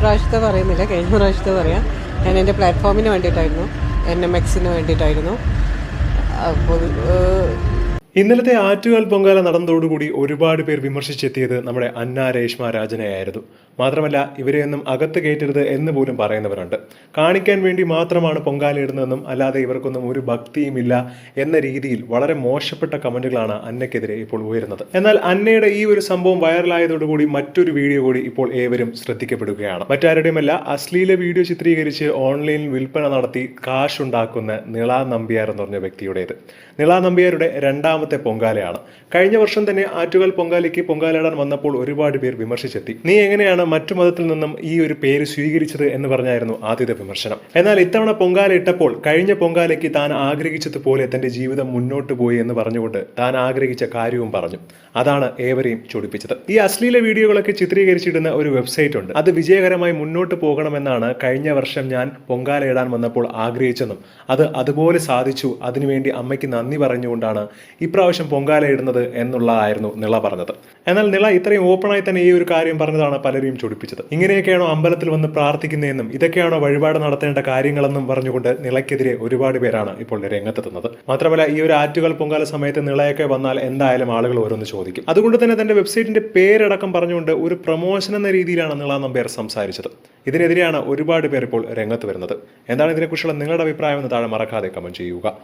ഇപ്രാവശ്യത്തെ പറയുന്നില്ല, കഴിഞ്ഞ പ്രാവശ്യത്തെ പറയാം. ഞാൻ എൻ്റെ പ്ലാറ്റ്ഫോമിന് വേണ്ടിയിട്ടായിരുന്നു, NMXന് വേണ്ടിയിട്ടായിരുന്നു. അപ്പോൾ ഇന്നലത്തെ ആറ്റുകാൽ പൊങ്കാല നടന്നതോടുകൂടി ഒരുപാട് പേർ വിമർശിച്ചെത്തിയത് നമ്മുടെ അന്ന രേഷ്മ രാജനെയായിരുന്നു. മാത്രമല്ല, ഇവരെയൊന്നും അകത്ത് കയറ്റരുത് എന്ന് പോലും പറയുന്നവരുണ്ട്. കാണിക്കാൻ വേണ്ടി മാത്രമാണ് പൊങ്കാല ഇടുന്നതെന്നും അല്ലാതെ ഇവർക്കൊന്നും ഒരു ഭക്തിയുമില്ല എന്ന രീതിയിൽ വളരെ മോശപ്പെട്ട കമന്റുകളാണ് അന്നയ്ക്കെതിരെ ഇപ്പോൾ ഉയരുന്നത്. എന്നാൽ അന്നയുടെ ഈ ഒരു സംഭവം വൈറലായതോടുകൂടി മറ്റൊരു വീഡിയോ കൂടി ഇപ്പോൾ ഏവരും ശ്രദ്ധിക്കപ്പെടുകയാണ്. മറ്റാരുടെയുമല്ല, അശ്ലീല വീഡിയോ ചിത്രീകരിച്ച് ഓൺലൈനിൽ വിൽപ്പന നടത്തി കാശുണ്ടാക്കുന്ന നിള നമ്പ്യാർ എന്ന് പറഞ്ഞ വ്യക്തിയുടേത്. നിള നമ്പ്യാരുടെ രണ്ടാമത്തെ പൊങ്കാലയാണ്. കഴിഞ്ഞ വർഷം തന്നെ ആറ്റുകാൽ പൊങ്കാലയ്ക്ക് പൊങ്കാലയിടാൻ വന്നപ്പോൾ ഒരുപാട് പേർ വിമർശിച്ചെത്തി. നീ എങ്ങനെയാണ് മറ്റു മതത്തിൽ നിന്നും ഈ ഒരു പേര് സ്വീകരിച്ചത് എന്ന് പറഞ്ഞായിരുന്നു ആദ്യത്തെ വിമർശനം. എന്നാൽ ഇത്തവണ പൊങ്കാല ഇട്ടപ്പോൾ കഴിഞ്ഞ പൊങ്കാലയ്ക്ക് താൻ ആഗ്രഹിച്ചതുപോലെ തന്റെ ജീവിതം മുന്നോട്ട് പോയി എന്ന് പറഞ്ഞുകൊണ്ട് താൻ ആഗ്രഹിച്ച കാര്യവും പറഞ്ഞു. അതാണ് ഏവരെയും ചൊടിപ്പിച്ചത്. ഈ അശ്ലീല വീഡിയോകളൊക്കെ ചിത്രീകരിച്ചിടുന്ന ഒരു വെബ്സൈറ്റ് ഉണ്ട്. അത് വിജയകരമായി മുന്നോട്ട് പോകണമെന്നാണ് കഴിഞ്ഞ വർഷം ഞാൻ പൊങ്കാല ഇടാൻ വന്നപ്പോൾ ആഗ്രഹിച്ചെന്നും അത് അതുപോലെ സാധിച്ചു, അതിനുവേണ്ടി അമ്മയ്ക്ക് നന്ദി പറഞ്ഞുകൊണ്ടാണ് ഇപ്രാവശ്യം പൊങ്കാല ഇടുന്നത് എന്നുള്ളതായിരുന്നു നിള പറഞ്ഞത്. എന്നാൽ നിള ഇത്രയും ഓപ്പണായി തന്നെ ഈ ഒരു കാര്യം പറഞ്ഞതാണ് പലരെയും ചൊടിപ്പിച്ചത്. ഇങ്ങനെയൊക്കെയാണോ അമ്പലത്തിൽ വന്ന് പ്രാർത്ഥിക്കുന്നതെന്നും ഇതൊക്കെയാണോ വഴിപാട് നടത്തേണ്ട കാര്യങ്ങളെന്നും പറഞ്ഞുകൊണ്ട് നിളയ്ക്കെതിരെ ഒരുപാട് പേരാണ് ഇപ്പോൾ രംഗത്തെത്തുന്നത്. മാത്രമല്ല, ഈ ഒരു ആറ്റുകാൽ പൊങ്കാല സമയത്ത് നിളയൊക്കെ വന്നാൽ എന്തായാലും ആളുകൾ ഓരോന്ന് ചോദിക്കും. അതുകൊണ്ട് തന്നെ തന്റെ വെബ്സൈറ്റിന്റെ പേരടക്കം പറഞ്ഞുകൊണ്ട് ഒരു പ്രൊമോഷൻ എന്ന രീതിയിലാണ് നിള നമ്പ്യാർ സംസാരിച്ചത്. ഇതിനെതിരെയാണ് ഒരുപാട് പേർ ഇപ്പോൾ രംഗത്ത് വരുന്നത്. എന്താണ് ഇതിനെക്കുറിച്ചുള്ള നിങ്ങളുടെ അഭിപ്രായം എന്ന് താഴെ മറക്കാതെ കമന്റ് ചെയ്യുക.